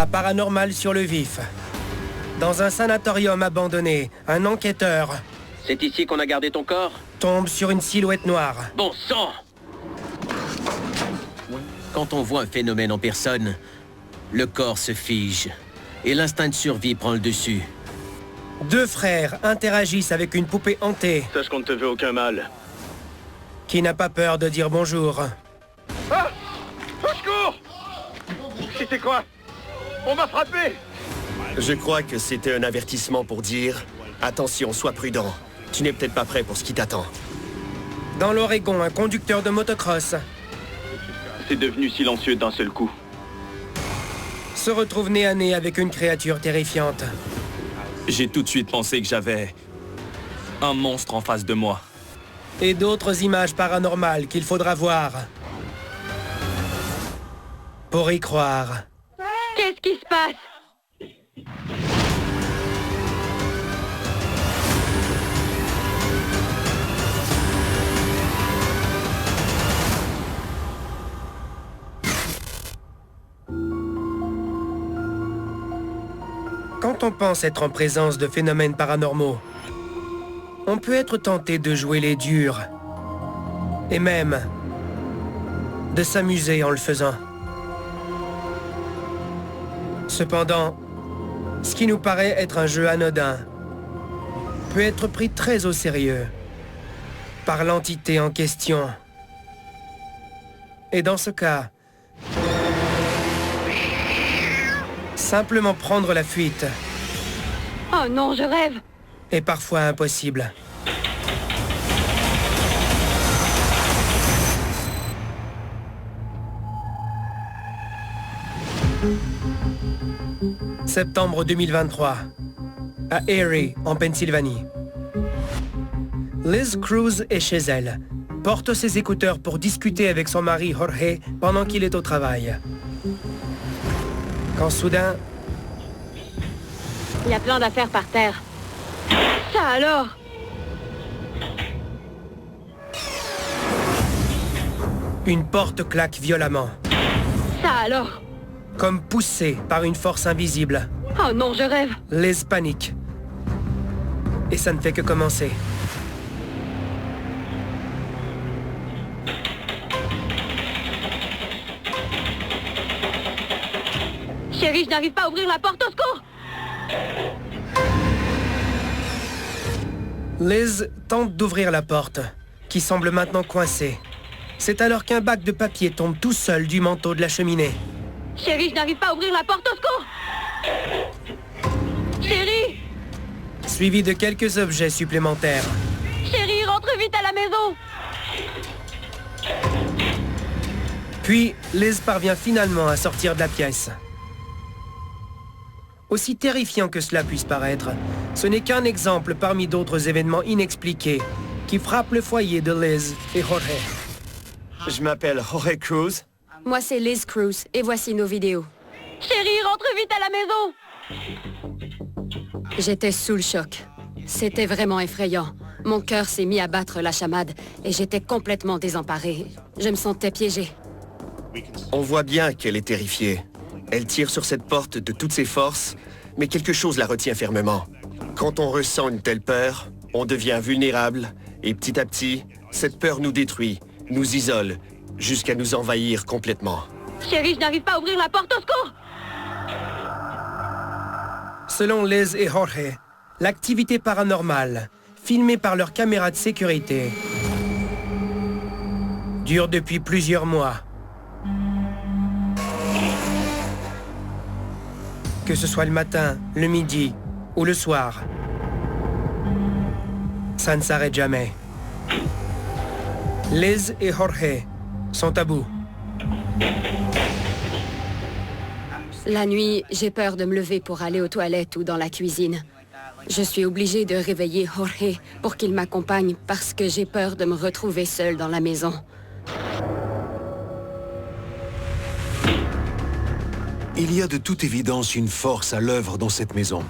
À Paranormal sur le vif. Dans un sanatorium abandonné, un enquêteur... C'est ici qu'on a gardé ton corps? Tombe sur une silhouette noire. Bon sang! Quand on voit un phénomène en personne, le corps se fige et l'instinct de survie prend le dessus. Deux frères interagissent avec une poupée hantée. Sache qu'on ne te veut aucun mal. Qui n'a pas peur de dire bonjour. Ah! Au secours! C'était quoi? On m'a frappé! Je crois que c'était un avertissement pour dire « Attention, sois prudent. Tu n'es peut-être pas prêt pour ce qui t'attend. » Dans l'Oregon, un conducteur de motocross C'est devenu silencieux d'un seul coup. se retrouve nez à nez avec une créature terrifiante. J'ai tout de suite pensé que j'avais un monstre en face de moi. Et d'autres images paranormales qu'il faudra voir. Pour y croire. Qu'est-ce qui se passe? Quand on pense être en présence de phénomènes paranormaux, on peut être tenté de jouer les durs. Et même de s'amuser en le faisant. Cependant, ce qui nous paraît être un jeu anodin peut être pris très au sérieux par l'entité en question. Et dans ce cas, simplement prendre la fuite Oh non, je rêve! est parfois impossible. Septembre 2023, à Erie, en Pennsylvanie. Liz Cruz est chez elle, porte ses écouteurs pour discuter avec son mari Jorge pendant qu'il est au travail. Quand soudain, Il y a plein d'affaires par terre. Ça alors? une porte claque violemment, Ça alors? comme poussée par une force invisible. Oh non, je rêve! Liz panique. Et ça ne fait que commencer. Chérie, je n'arrive pas à ouvrir la porte, au secours! Liz tente d'ouvrir la porte, qui semble maintenant coincée. C'est alors qu'un bac de papier tombe tout seul du manteau de la cheminée. Chérie, je n'arrive pas à ouvrir la porte, au secours! Chérie! Suivi de quelques objets supplémentaires. Chérie, rentre vite à la maison! Puis, Liz parvient finalement à sortir de la pièce. Aussi terrifiant que cela puisse paraître, ce n'est qu'un exemple parmi d'autres événements inexpliqués qui frappent le foyer de Liz et Jorge. Je m'appelle Jorge Cruz. Moi, c'est Liz Cruz, et voici nos vidéos. Chérie, rentre vite à la maison! J'étais sous le choc. C'était vraiment effrayant. Mon cœur s'est mis à battre la chamade, et j'étais complètement désemparée. Je me sentais piégée. On voit bien qu'elle est terrifiée. Elle tire sur cette porte de toutes ses forces, mais quelque chose la retient fermement. Quand on ressent une telle peur, on devient vulnérable, et petit à petit, cette peur nous détruit, nous isole, jusqu'à nous envahir complètement. Chérie, je n'arrive pas à ouvrir la porte, au secours! Selon Liz et Jorge, l'activité paranormale, filmée par leur caméra de sécurité, dure depuis plusieurs mois. Que ce soit le matin, le midi ou le soir, ça ne s'arrête jamais. Liz et Jorge sont à bout. La nuit, j'ai peur de me lever pour aller aux toilettes ou dans la cuisine. Je suis obligée de réveiller Jorge pour qu'il m'accompagne parce que j'ai peur de me retrouver seule dans la maison. Il y a de toute évidence une force à l'œuvre dans cette maison.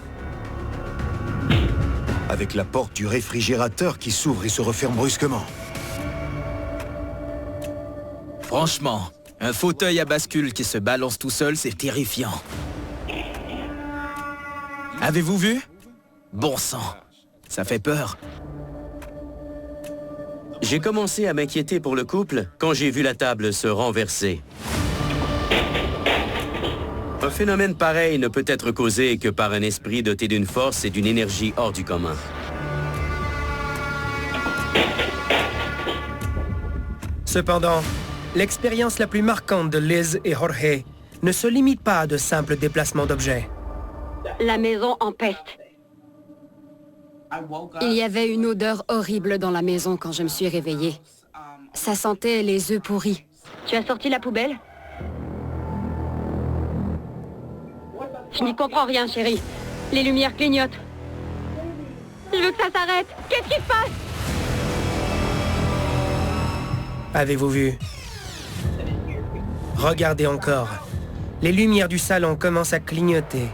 Avec la porte du réfrigérateur qui s'ouvre et se referme brusquement. Franchement, un fauteuil à bascule qui se balance tout seul, c'est terrifiant. Avez-vous vu? Bon sang, ça fait peur. J'ai commencé à m'inquiéter pour le couple quand j'ai vu la table se renverser. Un phénomène pareil ne peut être causé que par un esprit doté d'une force et d'une énergie hors du commun. Cependant, l'expérience la plus marquante de Liz et Jorge ne se limite pas à de simples déplacements d'objets. La maison empeste. Il y avait une odeur horrible dans la maison quand je me suis réveillée. Ça sentait les œufs pourris. Tu as sorti la poubelle? Je n'y comprends rien, chérie. Les lumières clignotent. Je veux que ça s'arrête. Qu'est-ce qui se passe? Avez-vous vu? Regardez encore. Les lumières du salon commencent à clignoter.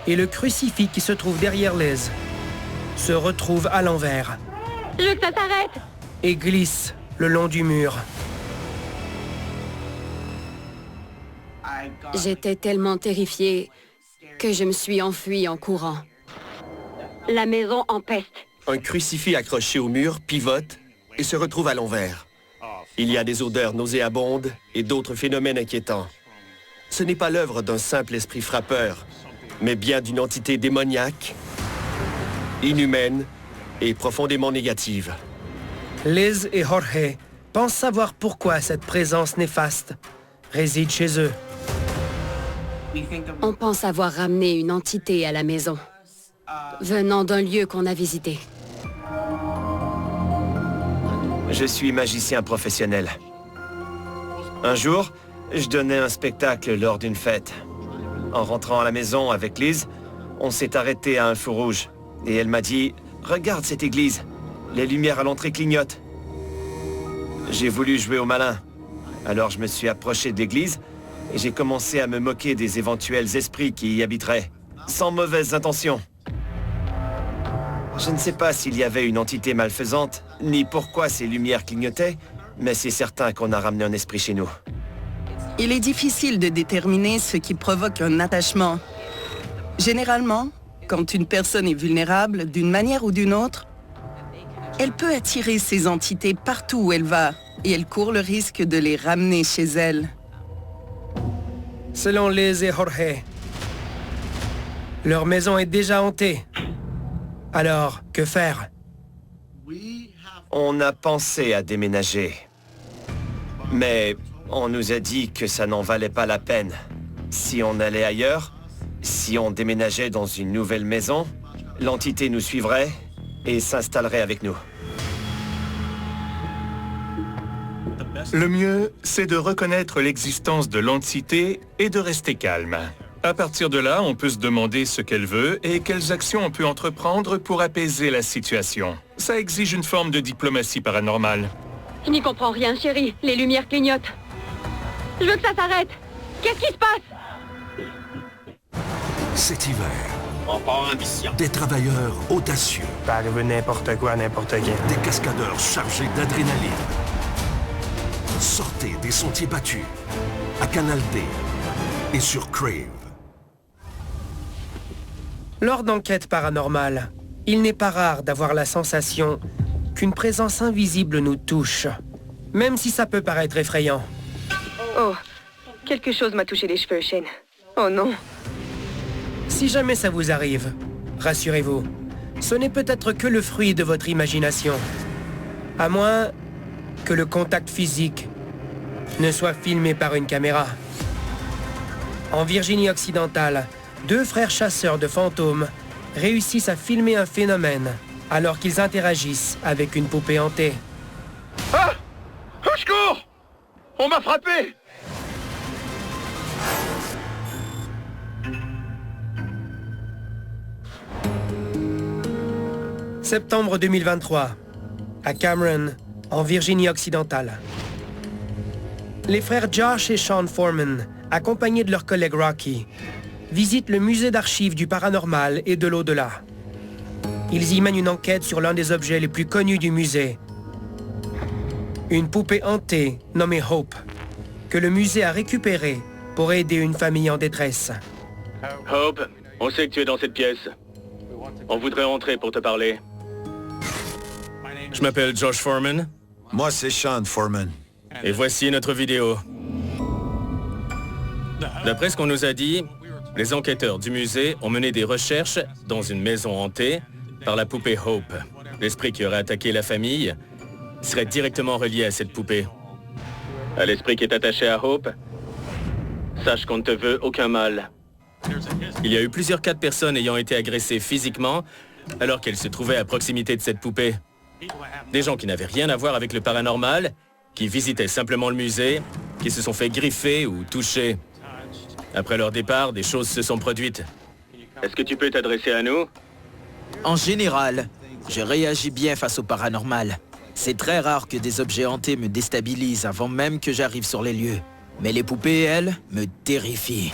Et le crucifix qui se trouve derrière Liz se retrouve à l'envers. Je veux que ça s'arrête. Et glisse le long du mur. J'étais tellement terrifiée que je me suis enfuie en courant. La maison empeste. Un crucifix accroché au mur pivote et se retrouve à l'envers. Il y a des odeurs nauséabondes et d'autres phénomènes inquiétants. Ce n'est pas l'œuvre d'un simple esprit frappeur, mais bien d'une entité démoniaque, inhumaine et profondément négative. Liz et Jorge pensent savoir pourquoi cette présence néfaste réside chez eux. On pense avoir ramené une entité à la maison, venant d'un lieu qu'on a visité. Je suis magicien professionnel. Un jour, je donnais un spectacle lors d'une fête. En rentrant à la maison avec Liz, on s'est arrêté à un feu rouge. Et elle m'a dit « Regarde cette église, les lumières à l'entrée clignotent. » J'ai voulu jouer au malin. Alors je me suis approché de l'église et j'ai commencé à me moquer des éventuels esprits qui y habiteraient, sans mauvaises intentions. Je ne sais pas s'il y avait une entité malfaisante, ni pourquoi ces lumières clignotaient, mais c'est certain qu'on a ramené un esprit chez nous. Il est difficile de déterminer ce qui provoque un attachement. Généralement, quand une personne est vulnérable d'une manière ou d'une autre, elle peut attirer ces entités partout où elle va, et elle court le risque de les ramener chez elle. Selon Liz et Jorge, leur maison est déjà hantée. Alors, que faire? On a pensé à déménager. Mais on nous a dit que ça n'en valait pas la peine. Si on allait ailleurs, si on déménageait dans une nouvelle maison, l'entité nous suivrait et s'installerait avec nous. Le mieux, c'est de reconnaître l'existence de l'entité et de rester calme. À partir de là, on peut se demander ce qu'elle veut et quelles actions on peut entreprendre pour apaiser la situation. Ça exige une forme de diplomatie paranormale. Je n'y comprends rien, chérie. Les lumières clignotent. Je veux que ça s'arrête. Qu'est-ce qui se passe? Cet hiver, des travailleurs audacieux. Peut arriver n'importe quoi, n'importe qui. Des cascadeurs chargés d'adrénaline. Sortez des sentiers battus à Canal D et sur Crave. Lors d'enquêtes paranormales, il n'est pas rare d'avoir la sensation qu'une présence invisible nous touche, même si ça peut paraître effrayant. Oh, quelque chose m'a touché les cheveux, Shane. Oh non. Si jamais ça vous arrive, rassurez-vous, ce n'est peut-être que le fruit de votre imagination. À moins que le contact physique ne soit filmé par une caméra. En Virginie occidentale, 2 frères chasseurs de fantômes réussissent à filmer un phénomène alors qu'ils interagissent avec une poupée hantée. Ah! Au secours! On m'a frappé! Septembre 2023, à Cameron, en Virginie occidentale. Les frères Josh et Sean Foreman, accompagnés de leur collègue Rocky, visitent le musée d'archives du paranormal et de l'au-delà. Ils y mènent une enquête sur l'un des objets les plus connus du musée. Une poupée hantée nommée Hope, que le musée a récupérée pour aider une famille en détresse. Hope, on sait que tu es dans cette pièce. On voudrait entrer pour te parler. Je m'appelle Josh Foreman. Moi, c'est Sean Foreman. Et voici notre vidéo. D'après ce qu'on nous a dit, les enquêteurs du musée ont mené des recherches dans une maison hantée par la poupée Hope. L'esprit qui aurait attaqué la famille serait directement relié à cette poupée. À l'esprit qui est attaché à Hope, sache qu'on ne te veut aucun mal. Il y a eu plusieurs cas de personnes ayant été agressées physiquement alors qu'elles se trouvaient à proximité de cette poupée. Des gens qui n'avaient rien à voir avec le paranormal, qui visitaient simplement le musée, qui se sont fait griffer ou toucher. Après leur départ, des choses se sont produites. Est-ce que tu peux t'adresser à nous? En général, je réagis bien face au paranormal. C'est très rare que des objets hantés me déstabilisent avant même que j'arrive sur les lieux. Mais les poupées, elles, me terrifient.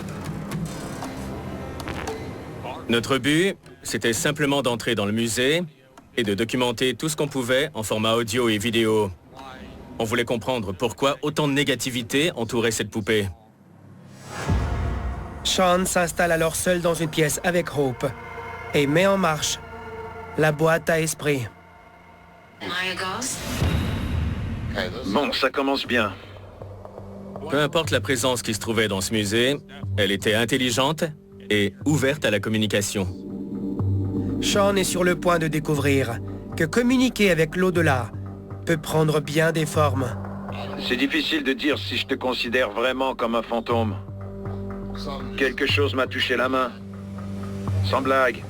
Notre but, c'était simplement d'entrer dans le musée et de documenter tout ce qu'on pouvait en format audio et vidéo. On voulait comprendre pourquoi autant de négativité entourait cette poupée. Sean s'installe alors seul dans une pièce avec Hope et met en marche la boîte à esprit. Bon, ça commence bien. Peu importe la présence qui se trouvait dans ce musée, elle était intelligente et ouverte à la communication. Sean est sur le point de découvrir que communiquer avec l'au-delà peut prendre bien des formes. C'est difficile de dire si je te considère vraiment comme un fantôme. Quelque chose m'a touché la main. Sans blague.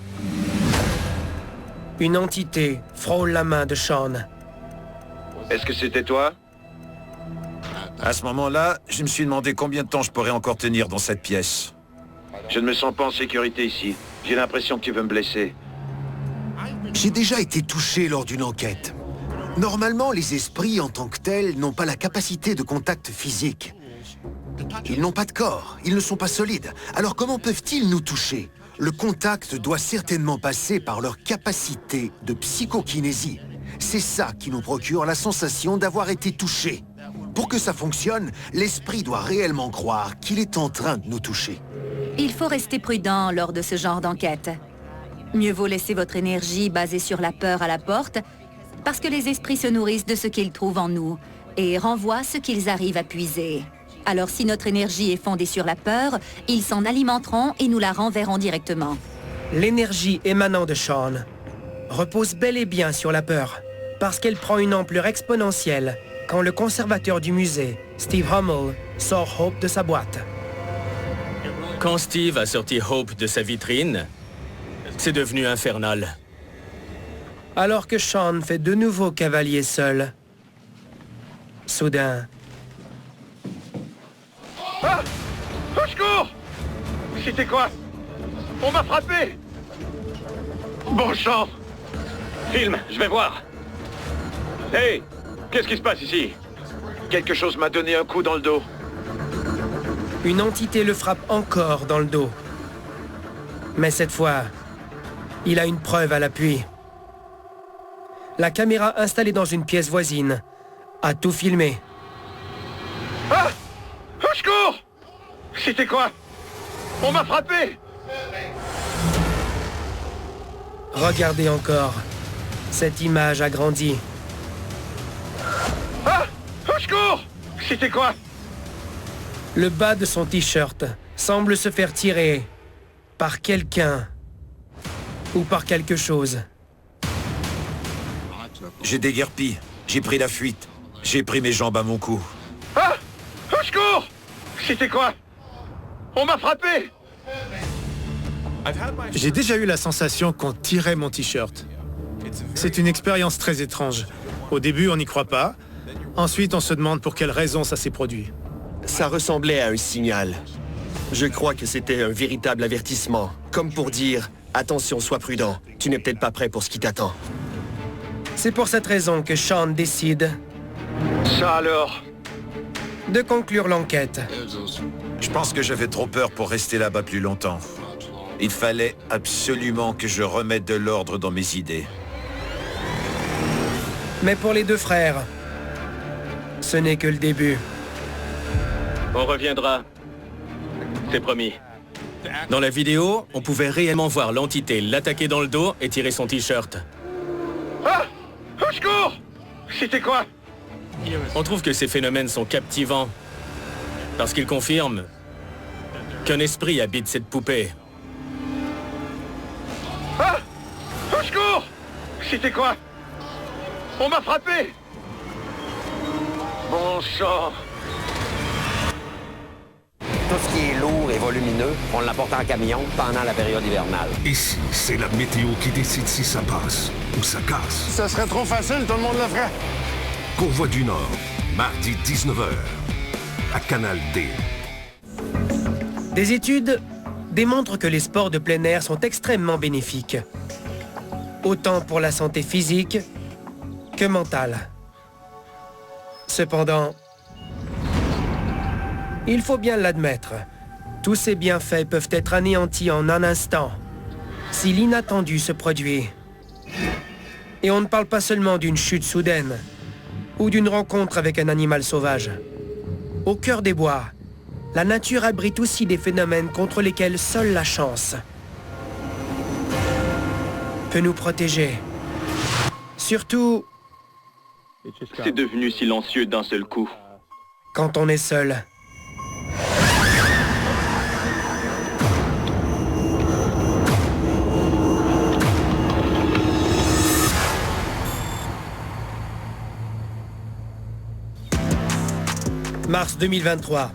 Une entité frôle la main de Sean. Est-ce que c'était toi? À ce moment-là, je me suis demandé combien de temps je pourrais encore tenir dans cette pièce. Je ne me sens pas en sécurité ici. J'ai l'impression que tu veux me blesser. J'ai déjà été touché lors d'une enquête. Normalement, les esprits en tant que tels n'ont pas la capacité de contact physique. Ils n'ont pas de corps, ils ne sont pas solides. Alors comment peuvent-ils nous toucher? Le contact doit certainement passer par leur capacité de psychokinésie. C'est ça qui nous procure la sensation d'avoir été touchés. Pour que ça fonctionne, l'esprit doit réellement croire qu'il est en train de nous toucher. Il faut rester prudent lors de ce genre d'enquête. Mieux vaut laisser votre énergie basée sur la peur à la porte, parce que les esprits se nourrissent de ce qu'ils trouvent en nous et renvoient ce qu'ils arrivent à puiser. Alors si notre énergie est fondée sur la peur, ils s'en alimenteront et nous la renverront directement. L'énergie émanant de Sean repose bel et bien sur la peur, parce qu'elle prend une ampleur exponentielle quand le conservateur du musée, Steve Hummel, sort Hope de sa boîte. Quand Steve a sorti Hope de sa vitrine, c'est devenu infernal. Alors que Sean fait de nouveau cavalier seul, soudain... Ah! Au secours! C'était quoi? On m'a frappé! Bon sang! Film, je vais voir. Hey! Qu'est-ce qui se passe ici? Quelque chose m'a donné un coup dans le dos. Une entité le frappe encore dans le dos. Mais cette fois, il a une preuve à l'appui. La caméra installée dans une pièce voisine a tout filmé. Ah! Au secours! C'était quoi? On m'a frappé! Regardez encore. Cette image a grandi. Ah! Au secours! C'était quoi? Le bas de son t-shirt semble se faire tirer par quelqu'un ou par quelque chose. J'ai déguerpi. J'ai pris la fuite. J'ai pris mes jambes à mon cou. Ah! Au secours! C'était quoi? On m'a frappé! J'ai déjà eu la sensation qu'on tirait mon t-shirt. C'est une expérience très étrange. Au début, on n'y croit pas. Ensuite, on se demande pour quelle raison ça s'est produit. Ça ressemblait à un signal. Je crois que c'était un véritable avertissement. Comme pour dire, attention, sois prudent. Tu n'es peut-être pas prêt pour ce qui t'attend. C'est pour cette raison que Sean décide... Ça alors? De conclure l'enquête. Je pense que j'avais trop peur pour rester là-bas plus longtemps. Il fallait absolument que je remette de l'ordre dans mes idées. Mais pour les deux frères, ce n'est que le début. On reviendra. C'est promis. Dans la vidéo, on pouvait réellement voir l'entité l'attaquer dans le dos et tirer son t-shirt. Ah! Au secours! C'était quoi? On trouve que ces phénomènes sont captivants, parce qu'ils confirment qu'un esprit habite cette poupée. Ah! Au secours! C'était quoi? On m'a frappé! Bon sang! Tout ce qui est lourd et volumineux, on l'emporte en camion pendant la période hivernale. Ici, c'est la météo qui décide si ça passe ou ça casse. Ça serait trop facile, tout le monde le ferait. Convoi du Nord, mardi 19h, à Canal D. Des études démontrent que les sports de plein air sont extrêmement bénéfiques, autant pour la santé physique que mentale. Cependant, il faut bien l'admettre, tous ces bienfaits peuvent être anéantis en un instant si l'inattendu se produit. Et on ne parle pas seulement d'une chute soudaine ou d'une rencontre avec un animal sauvage. Au cœur des bois, la nature abrite aussi des phénomènes contre lesquels seule la chance peut nous protéger. Surtout, c'est devenu silencieux d'un seul coup. Quand on est seul. Mars 2023,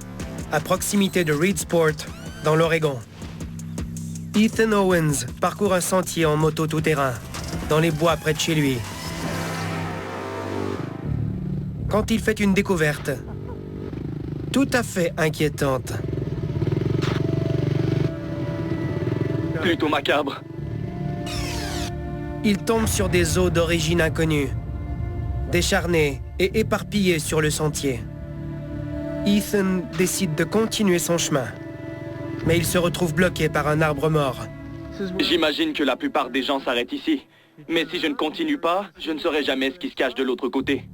à proximité de Reedsport, dans l'Oregon. Ethan Owens parcourt un sentier en moto tout-terrain, dans les bois près de chez lui. Quand il fait une découverte tout à fait inquiétante. Plutôt macabre. Il tombe sur des eaux d'origine inconnue, décharnées et éparpillées sur le sentier. Ethan décide de continuer son chemin, mais il se retrouve bloqué par un arbre mort. J'imagine que la plupart des gens s'arrêtent ici. Mais si je ne continue pas, je ne saurai jamais ce qui se cache de l'autre côté.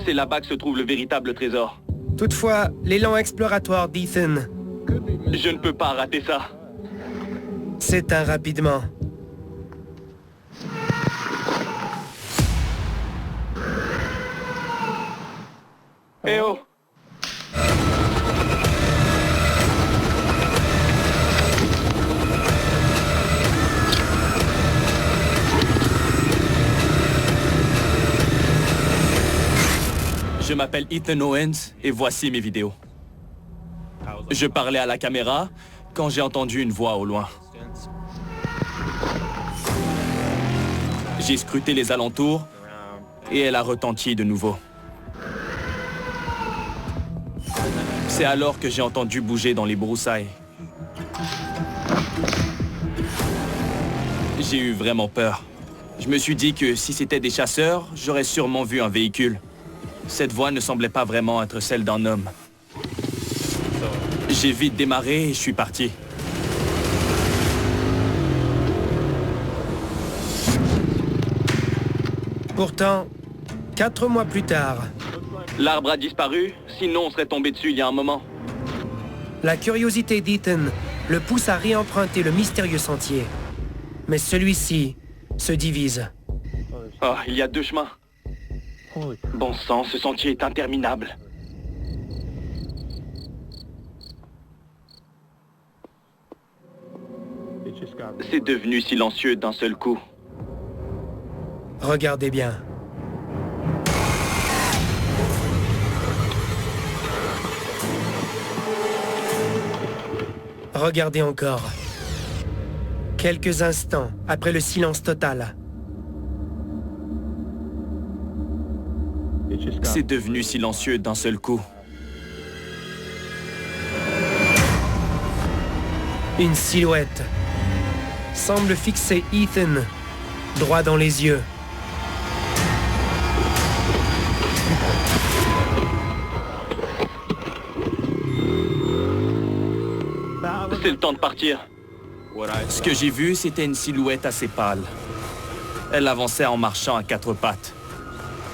C'est là-bas que se trouve le véritable trésor. Toutefois, l'élan exploratoire d'Ethan... Je ne peux pas rater ça. S'éteint rapidement. Eh oh! Je m'appelle Ethan Owens et voici mes vidéos. Je parlais à la caméra quand j'ai entendu une voix au loin. J'ai scruté les alentours et elle a retenti de nouveau. C'est alors que j'ai entendu bouger dans les broussailles. J'ai eu vraiment peur. Je me suis dit que si c'était des chasseurs, j'aurais sûrement vu un véhicule. Cette voix ne semblait pas vraiment être celle d'un homme. J'ai vite démarré et je suis parti. Pourtant, 4 mois plus tard... L'arbre a disparu, sinon on serait tombé dessus il y a un moment. La curiosité d'Ethan le pousse à réemprunter le mystérieux sentier. Mais celui-ci se divise. Oh, il y a 2 chemins. Bon sang, ce sentier est interminable. C'est devenu silencieux d'un seul coup. Regardez bien. Regardez encore. Quelques instants après le silence total. C'est devenu silencieux d'un seul coup. Une silhouette semble fixer Ethan droit dans les yeux. C'est le temps de partir. Ce que j'ai vu, c'était une silhouette assez pâle. Elle avançait en marchant à 4 pattes.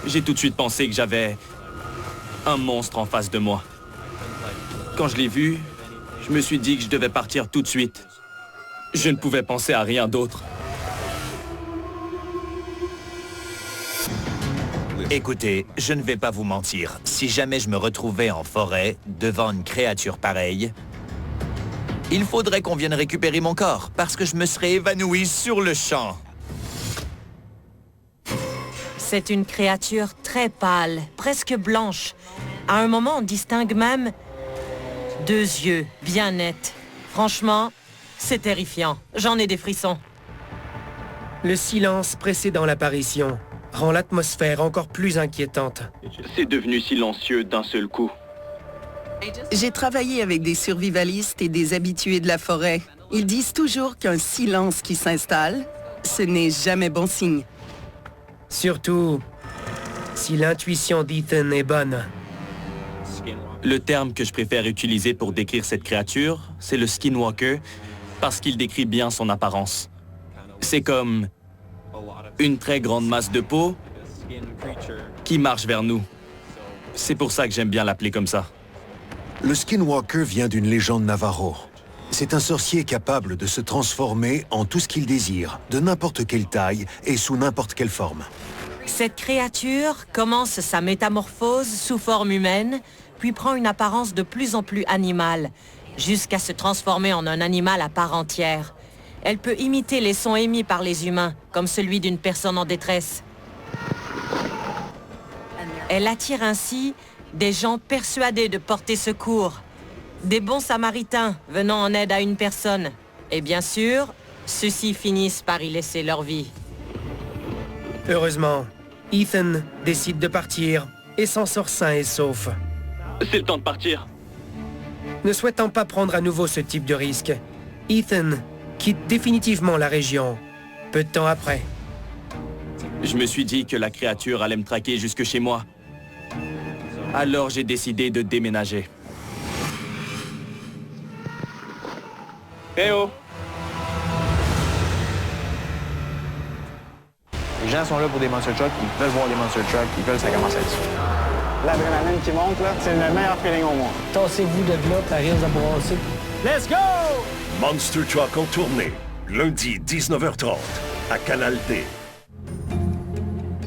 J'ai tout de suite pensé que j'avais un monstre en face de moi. Quand je l'ai vu, je me suis dit que je devais partir tout de suite. Je ne pouvais penser à rien d'autre. Écoutez, je ne vais pas vous mentir. Si jamais je me retrouvais en forêt, devant une créature pareille, il faudrait qu'on vienne récupérer mon corps, parce que je me serais évanoui sur le champ. C'est une créature très pâle, presque blanche. À un moment, on distingue même 2 yeux bien nets. Franchement, c'est terrifiant. J'en ai des frissons. Le silence précédant l'apparition rend l'atmosphère encore plus inquiétante. C'est devenu silencieux d'un seul coup. J'ai travaillé avec des survivalistes et des habitués de la forêt. Ils disent toujours qu'un silence qui s'installe, ce n'est jamais bon signe. Surtout si l'intuition d'Ethan est bonne. Le terme que je préfère utiliser pour décrire cette créature, c'est le Skinwalker, parce qu'il décrit bien son apparence. C'est comme une très grande masse de peau qui marche vers nous. C'est pour ça que j'aime bien l'appeler comme ça. Le Skinwalker vient d'une légende Navajo. C'est un sorcier capable de se transformer en tout ce qu'il désire, de n'importe quelle taille et sous n'importe quelle forme. Cette créature commence sa métamorphose sous forme humaine, puis prend une apparence de plus en plus animale, jusqu'à se transformer en un animal à part entière. Elle peut imiter les sons émis par les humains, comme celui d'une personne en détresse. Elle attire ainsi des gens persuadés de porter secours, des bons samaritains venant en aide à une personne. Et bien sûr, ceux-ci finissent par y laisser leur vie. Heureusement, Ethan décide de partir et s'en sort sain et sauf. C'est le temps de partir. Ne souhaitant pas prendre à nouveau ce type de risque, Ethan quitte définitivement la région, peu de temps après. Je me suis dit que la créature allait me traquer jusque chez moi. Alors j'ai décidé de déménager. Eh oh! Les gens sont là pour des monster trucks, ils veulent voir des monster trucks, ils veulent que ça commence à être sûr. L'adrénaline qui monte, là, c'est le meilleur feeling au monde. Tassez-vous de là, ça risque de brasser. Let's go! Monster Truck en tournée, lundi 19h30, à Canal D.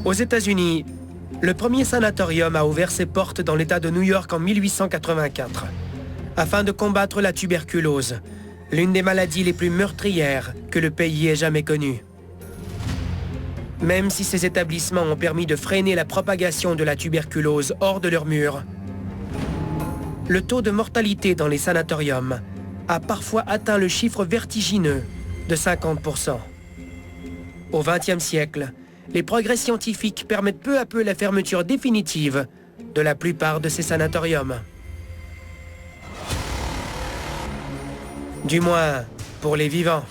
Aux États-Unis, le premier sanatorium a ouvert ses portes dans l'État de New York en 1884, afin de combattre la tuberculose, l'une des maladies les plus meurtrières que le pays ait jamais connues. Même si ces établissements ont permis de freiner la propagation de la tuberculose hors de leurs murs, le taux de mortalité dans les sanatoriums a parfois atteint le chiffre vertigineux de 50%. Au XXe siècle, les progrès scientifiques permettent peu à peu la fermeture définitive de la plupart de ces sanatoriums. Du moins, pour les vivants.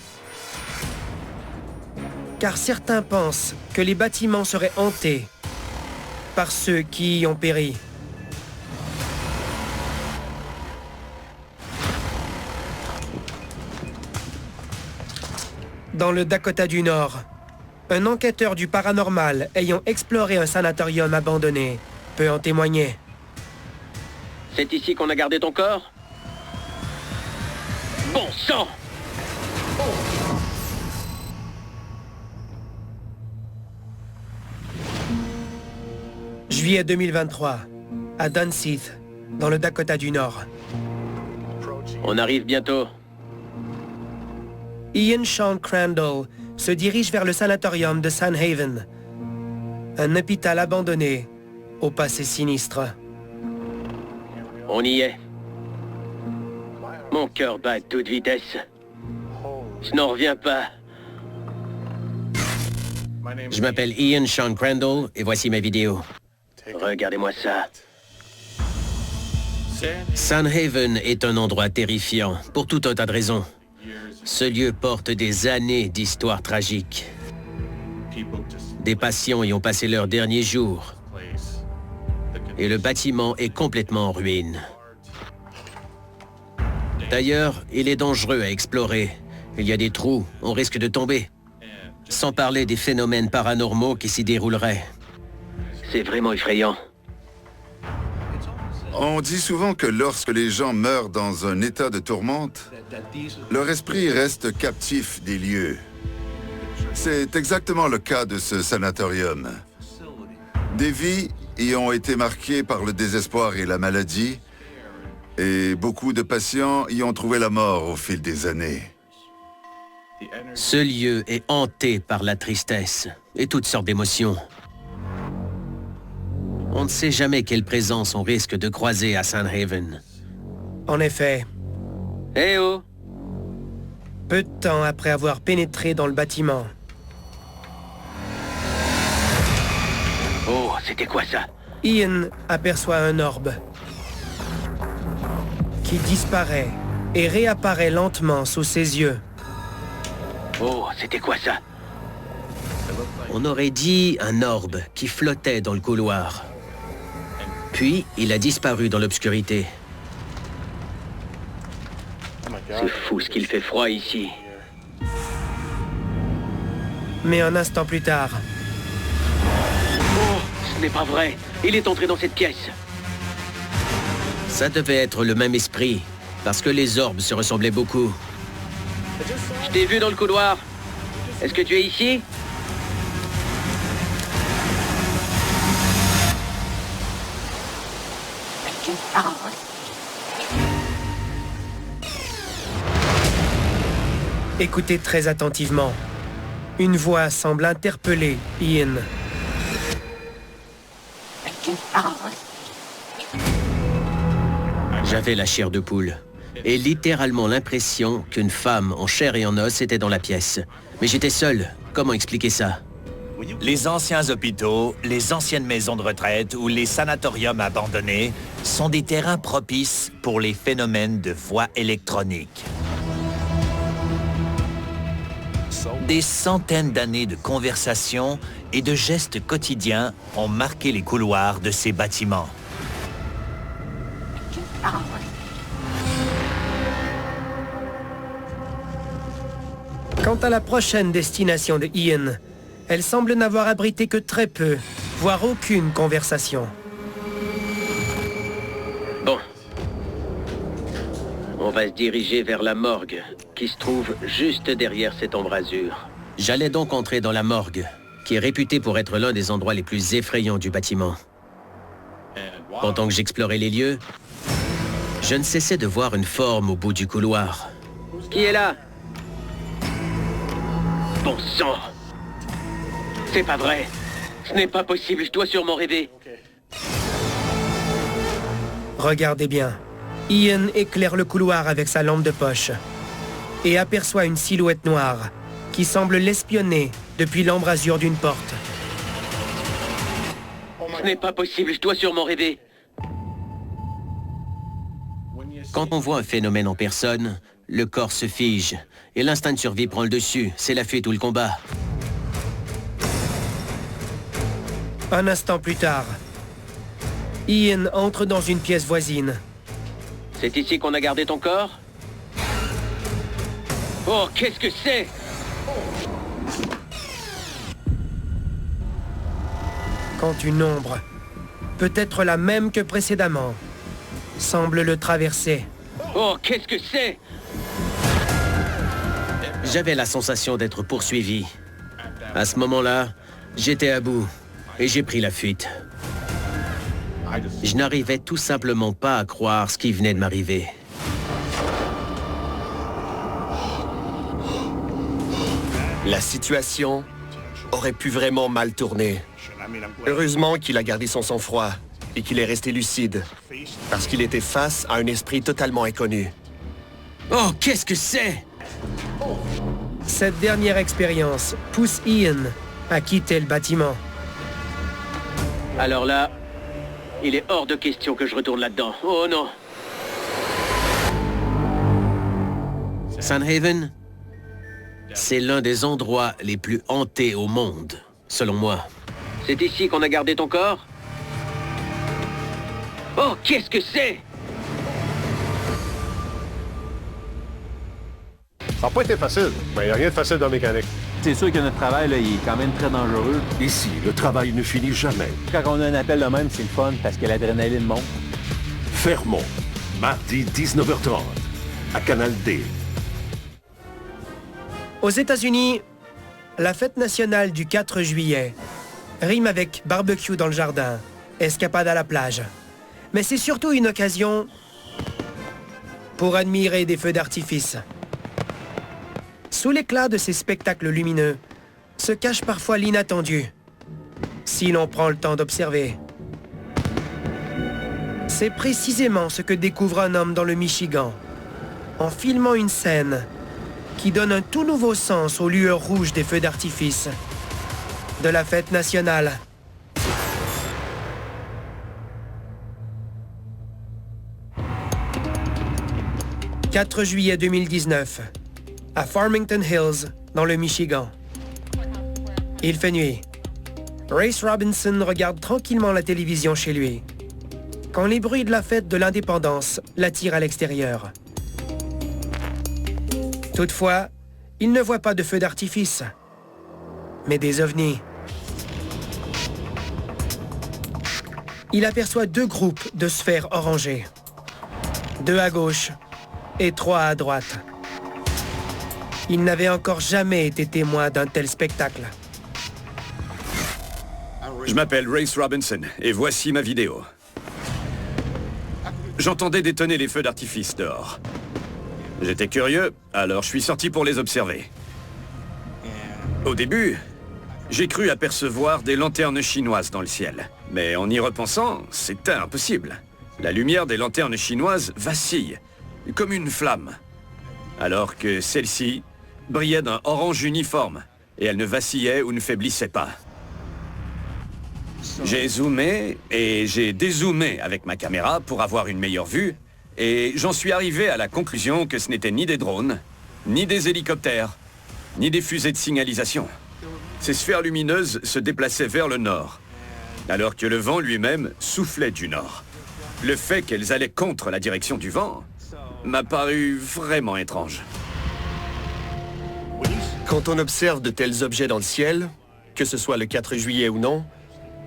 Car certains pensent que les bâtiments seraient hantés par ceux qui y ont péri. Dans le Dakota du Nord, un enquêteur du paranormal ayant exploré un sanatorium abandonné peut en témoigner. C'est ici qu'on a gardé ton corps? Bon sang! Juillet 2023, à Dunseith, dans le Dakota du Nord. On arrive bientôt. Ian Sean Crandall se dirige vers le sanatorium de Sanhaven, un hôpital abandonné au passé sinistre. On y est. Mon cœur bat à toute vitesse. Je n'en reviens pas. Je m'appelle Ian Sean Crandall et voici ma vidéo. Regardez-moi ça. Sanhaven est un endroit terrifiant, pour tout un tas de raisons. Ce lieu porte des années d'histoires tragiques. Des patients y ont passé leurs derniers jours. Et le bâtiment est complètement en ruine. D'ailleurs, il est dangereux à explorer. Il y a des trous, on risque de tomber. Sans parler des phénomènes paranormaux qui s'y dérouleraient. C'est vraiment effrayant. On dit souvent que lorsque les gens meurent dans un état de tourmente, leur esprit reste captif des lieux. C'est exactement le cas de ce sanatorium. Des vies y ont été marquées par le désespoir et la maladie, et beaucoup de patients y ont trouvé la mort au fil des années. Ce lieu est hanté par la tristesse et toutes sortes d'émotions. On ne sait jamais quelle présence on risque de croiser à Sandhaven. En effet. Eh oh! Peu de temps après avoir pénétré dans le bâtiment. Oh, c'était quoi ça? Ian aperçoit un orbe qui disparaît et réapparaît lentement sous ses yeux. Oh, c'était quoi ça? On aurait dit un orbe qui flottait dans le couloir. Puis, il a disparu dans l'obscurité. C'est fou ce qu'il fait froid ici. Mais un instant plus tard... Oh, ce n'est pas vrai. Il est entré dans cette pièce. Ça devait être le même esprit, parce que les orbes se ressemblaient beaucoup. Je t'ai vu dans le couloir. Est-ce que tu es ici? Écoutez très attentivement. Une voix semble interpeller Ian. J'avais la chair de poule. Et littéralement l'impression qu'une femme en chair et en os était dans la pièce. Mais j'étais seul. Comment expliquer ça? Les anciens hôpitaux, les anciennes maisons de retraite ou les sanatoriums abandonnés sont des terrains propices pour les phénomènes de voix électroniques. Des centaines d'années de conversations et de gestes quotidiens ont marqué les couloirs de ces bâtiments. Quant à la prochaine destination de Ian, elle semble n'avoir abrité que très peu, voire aucune conversation. Bon. On va se diriger vers la morgue, qui se trouve juste derrière cette embrasure. J'allais donc entrer dans la morgue, qui est réputée pour être l'un des endroits les plus effrayants du bâtiment. Pendant que j'explorais les lieux, je ne cessais de voir une forme au bout du couloir. Qui est là? Bon sang! C'est pas vrai! Ce n'est pas possible, je dois sûrement rêver. Regardez bien. Ian éclaire le couloir avec sa lampe de poche et aperçoit une silhouette noire qui semble l'espionner depuis l'embrasure d'une porte. Ce n'est pas possible, je dois sûrement rêver. Quand on voit un phénomène en personne, le corps se fige et l'instinct de survie prend le dessus. C'est la fuite ou le combat. Un instant plus tard, Ian entre dans une pièce voisine. C'est ici qu'on a gardé ton corps? Oh, qu'est-ce que c'est? Quand une ombre, peut-être la même que précédemment, semble le traverser. Oh, qu'est-ce que c'est? J'avais la sensation d'être poursuivi. À ce moment-là, j'étais à bout et j'ai pris la fuite. Je n'arrivais tout simplement pas à croire ce qui venait de m'arriver. La situation aurait pu vraiment mal tourner. Heureusement qu'il a gardé son sang-froid et qu'il est resté lucide, parce qu'il était face à un esprit totalement inconnu. Oh, qu'est-ce que c'est? Cette dernière expérience pousse Ian à quitter le bâtiment. Alors là, il est hors de question que je retourne là-dedans. Oh non! Sandhaven, c'est l'un des endroits les plus hantés au monde, selon moi. C'est ici qu'on a gardé ton corps? Oh, qu'est-ce que c'est? Ça n'a pas été facile, mais il n'y a rien de facile dans la mécanique. C'est sûr que notre travail, là, il est quand même très dangereux. Ici, le travail ne finit jamais. Quand on a un appel de même, c'est le fun parce que l'adrénaline monte. Fermont, mardi 19h30, à Canal D. Aux États-Unis, la fête nationale du 4 juillet rime avec barbecue dans le jardin, escapade à la plage. Mais c'est surtout une occasion pour admirer des feux d'artifice. Sous l'éclat de ces spectacles lumineux se cache parfois l'inattendu, si l'on prend le temps d'observer. C'est précisément ce que découvre un homme dans le Michigan, en filmant une scène qui donne un tout nouveau sens aux lueurs rouges des feux d'artifice de la fête nationale. « 4 juillet 2019, à Farmington Hills, dans le Michigan. Il fait nuit. Race Robinson regarde tranquillement la télévision chez lui, quand les bruits de la fête de l'indépendance l'attirent à l'extérieur. Toutefois, il ne voit pas de feux d'artifice, mais des ovnis. Il aperçoit 2 groupes de sphères orangées. 2 à gauche et 3 à droite. Il n'avait encore jamais été témoin d'un tel spectacle. Je m'appelle Race Robinson et voici ma vidéo. J'entendais détonner les feux d'artifice dehors. J'étais curieux, alors je suis sorti pour les observer. Au début, j'ai cru apercevoir des lanternes chinoises dans le ciel. Mais en y repensant, c'était impossible. La lumière des lanternes chinoises vacille, comme une flamme. Alors que celle-ci brillait d'un orange uniforme, et elle ne vacillait ou ne faiblissait pas. J'ai zoomé et j'ai dézoomé avec ma caméra pour avoir une meilleure vue, et j'en suis arrivé à la conclusion que ce n'étaient ni des drones, ni des hélicoptères, ni des fusées de signalisation. Ces sphères lumineuses se déplaçaient vers le nord, alors que le vent lui-même soufflait du nord. Le fait qu'elles allaient contre la direction du vent m'a paru vraiment étrange. Quand on observe de tels objets dans le ciel, que ce soit le 4 juillet ou non,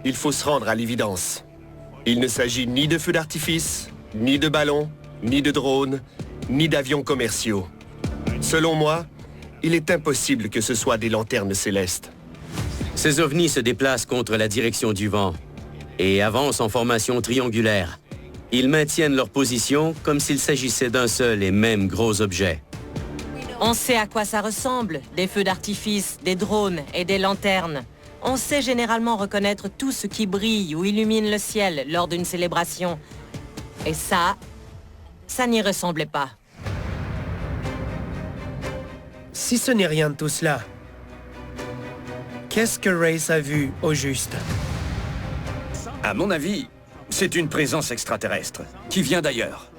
il faut se rendre à l'évidence. Il ne s'agit ni de feux d'artifice, ni de ballons, ni de drones, ni d'avions commerciaux. Selon moi, il est impossible que ce soit des lanternes célestes. Ces ovnis se déplacent contre la direction du vent et avancent en formation triangulaire. Ils maintiennent leur position comme s'il s'agissait d'un seul et même gros objet. On sait à quoi ça ressemble, des feux d'artifice, des drones et des lanternes. On sait généralement reconnaître tout ce qui brille ou illumine le ciel lors d'une célébration. Et ça n'y ressemblait pas. Si ce n'est rien de tout cela, qu'est-ce que Race a vu au juste? À mon avis, c'est une présence extraterrestre qui vient d'ailleurs.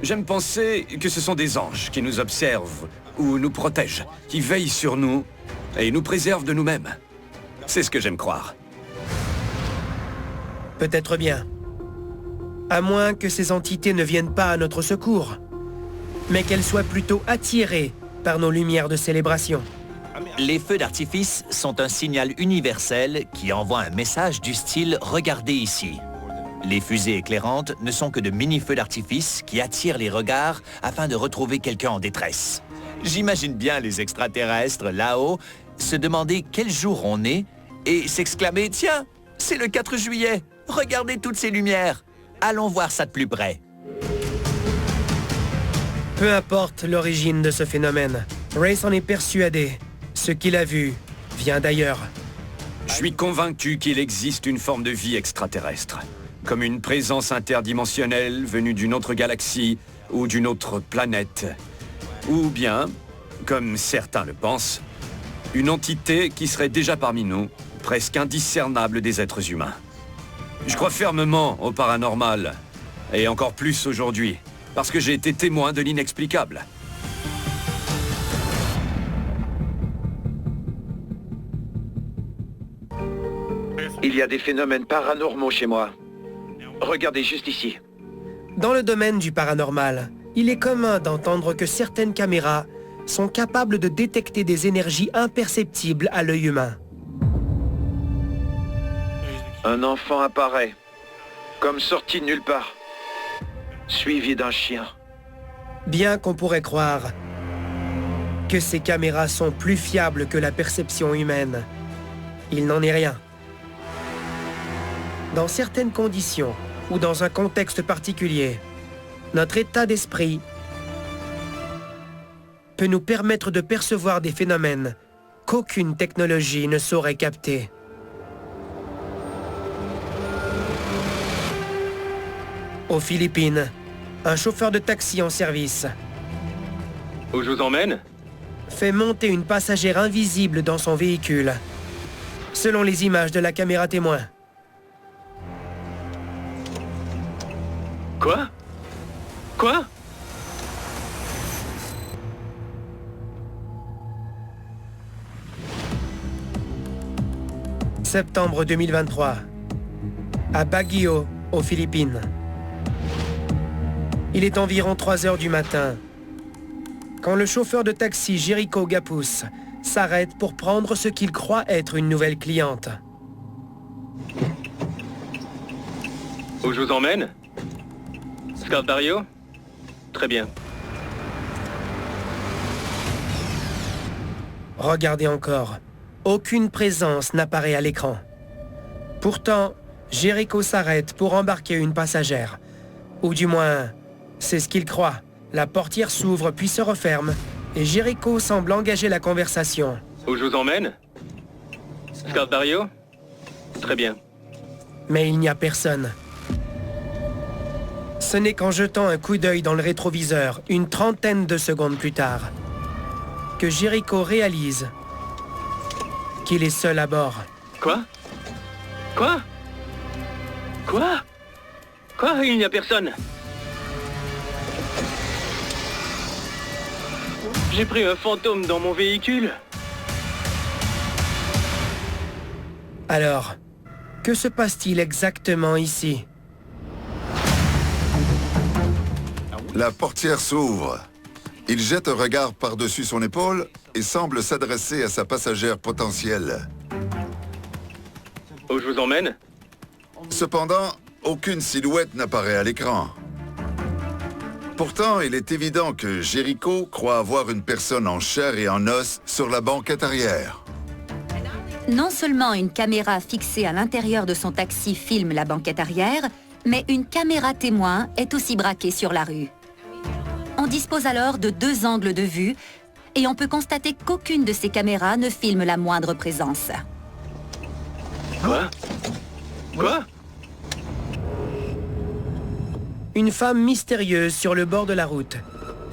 J'aime penser que ce sont des anges qui nous observent ou nous protègent, qui veillent sur nous et nous préservent de nous-mêmes. C'est ce que j'aime croire. Peut-être bien. À moins que ces entités ne viennent pas à notre secours, mais qu'elles soient plutôt attirées par nos lumières de célébration. Les feux d'artifice sont un signal universel qui envoie un message du style « Regardez ici ». Les fusées éclairantes ne sont que de mini-feux d'artifice qui attirent les regards afin de retrouver quelqu'un en détresse. J'imagine bien les extraterrestres là-haut se demander quel jour on est et s'exclamer « Tiens, c'est le 4 juillet, regardez toutes ces lumières, allons voir ça de plus près ». Peu importe l'origine de ce phénomène, Race en est persuadé. Ce qu'il a vu vient d'ailleurs. Je suis convaincu qu'il existe une forme de vie extraterrestre, comme une présence interdimensionnelle venue d'une autre galaxie ou d'une autre planète. Ou bien, comme certains le pensent, une entité qui serait déjà parmi nous, presque indiscernable des êtres humains. Je crois fermement au paranormal, et encore plus aujourd'hui, parce que j'ai été témoin de l'inexplicable. Il y a des phénomènes paranormaux chez moi. Regardez juste ici. Dans le domaine du paranormal, il est commun d'entendre que certaines caméras sont capables de détecter des énergies imperceptibles à l'œil humain. Un enfant apparaît, comme sorti de nulle part. suivi d'un chien. Bien qu'on pourrait croire que ces caméras sont plus fiables que la perception humaine, il n'en est rien. Dans certaines conditions ou dans un contexte particulier, notre état d'esprit peut nous permettre de percevoir des phénomènes qu'aucune technologie ne saurait capter. Aux Philippines, un chauffeur de taxi en service Où je vous emmène? Fait monter une passagère invisible dans son véhicule, selon les images de la caméra témoin. Quoi? Quoi? Septembre 2023, à Baguio, aux Philippines. Il est environ 3 heures du matin, quand le chauffeur de taxi Jericho Gapus s'arrête pour prendre ce qu'il croit être une nouvelle cliente. Où je vous emmène? Scott Barrio? Très bien. Regardez encore. Aucune présence n'apparaît à l'écran. Pourtant, Jericho s'arrête pour embarquer une passagère. Ou du moins, c'est ce qu'il croit. La portière s'ouvre puis se referme, et Jericho semble engager la conversation. Où je vous emmène? Scott Barrio? Très bien. Mais il n'y a personne. Ce n'est qu'en jetant un coup d'œil dans le rétroviseur, une trentaine de secondes plus tard, que Jericho réalise qu'il est seul à bord. Quoi? Quoi? Quoi? Quoi? Il n'y a personne. J'ai pris un fantôme dans mon véhicule. Alors, que se passe-t-il exactement ici? La portière s'ouvre. Il jette un regard par-dessus son épaule et semble s'adresser à sa passagère potentielle. Où je vous emmène? Cependant, aucune silhouette n'apparaît à l'écran. Pourtant, il est évident que Jericho croit avoir une personne en chair et en os sur la banquette arrière. Non seulement une caméra fixée à l'intérieur de son taxi filme la banquette arrière, mais une caméra témoin est aussi braquée sur la rue. On dispose alors de 2 angles de vue et on peut constater qu'aucune de ces caméras ne filme la moindre présence. Quoi? Quoi? Une femme mystérieuse sur le bord de la route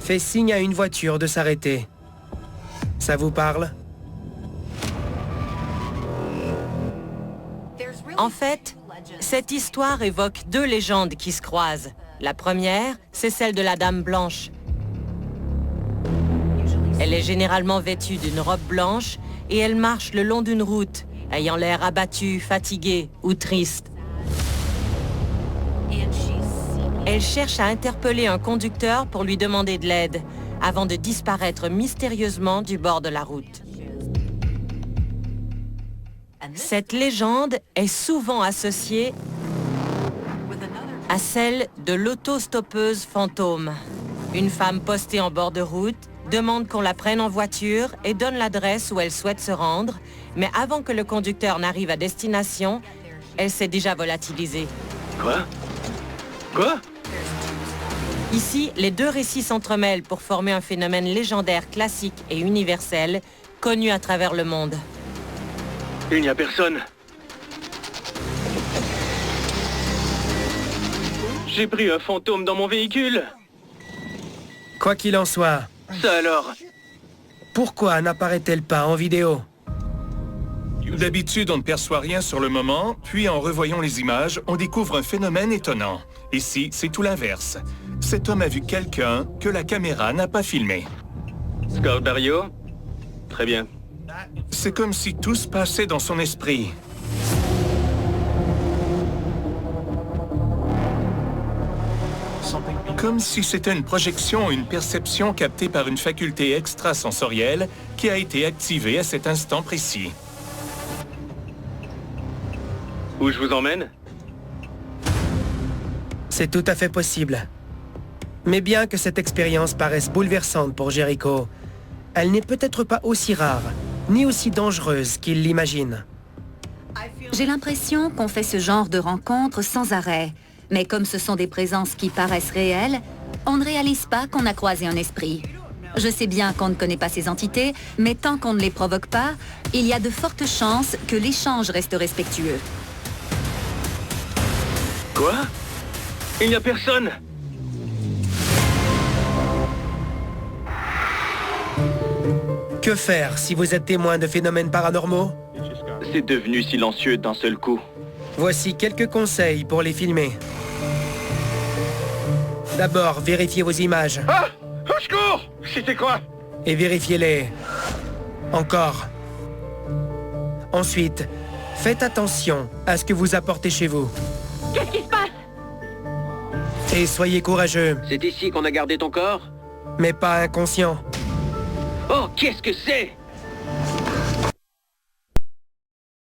fait signe à une voiture de s'arrêter. Ça vous parle? En fait, cette histoire évoque 2 légendes qui se croisent. La première, c'est celle de la Dame Blanche. Elle est généralement vêtue d'une robe blanche et elle marche le long d'une route, ayant l'air abattue, fatiguée ou triste. Elle cherche à interpeller un conducteur pour lui demander de l'aide, avant de disparaître mystérieusement du bord de la route. Cette légende est souvent associée à celle de l'autostoppeuse fantôme. Une femme postée en bord de route demande qu'on la prenne en voiture et donne l'adresse où elle souhaite se rendre, mais avant que le conducteur n'arrive à destination, elle s'est déjà volatilisée. Quoi? Quoi? Ici, les 2 récits s'entremêlent pour former un phénomène légendaire classique et universel, connu à travers le monde. Il n'y a personne. J'ai pris un fantôme dans mon véhicule. Quoi qu'il en soit, Ça alors? pourquoi n'apparaît-elle pas en vidéo? D'habitude, on ne perçoit rien sur le moment, puis en revoyant les images, on découvre un phénomène étonnant. Ici, c'est tout l'inverse. Cet homme a vu quelqu'un que la caméra n'a pas filmé. Scott Barrio? Très bien. C'est comme si tout se passait dans son esprit. Comme si c'était une projection ou une perception captée par une faculté extrasensorielle qui a été activée à cet instant précis. Où je vous emmène? C'est tout à fait possible. Mais bien que cette expérience paraisse bouleversante pour Jericho, elle n'est peut-être pas aussi rare, ni aussi dangereuse qu'il l'imagine. J'ai l'impression qu'on fait ce genre de rencontres sans arrêt. Mais comme ce sont des présences qui paraissent réelles, on ne réalise pas qu'on a croisé un esprit. Je sais bien qu'on ne connaît pas ces entités, mais tant qu'on ne les provoque pas, il y a de fortes chances que l'échange reste respectueux. Quoi? Il n'y a personne? Que faire si vous êtes témoin de phénomènes paranormaux? C'est devenu silencieux d'un seul coup. Voici quelques conseils pour les filmer. D'abord, vérifiez vos images. Ah! Au secours! C'était quoi? Et vérifiez-les. Encore. Ensuite, faites attention à ce que vous apportez chez vous. Qu'est-ce qui se passe? Et soyez courageux. C'est ici qu'on a gardé ton corps? Mais pas inconscient. Oh, qu'est-ce que c'est?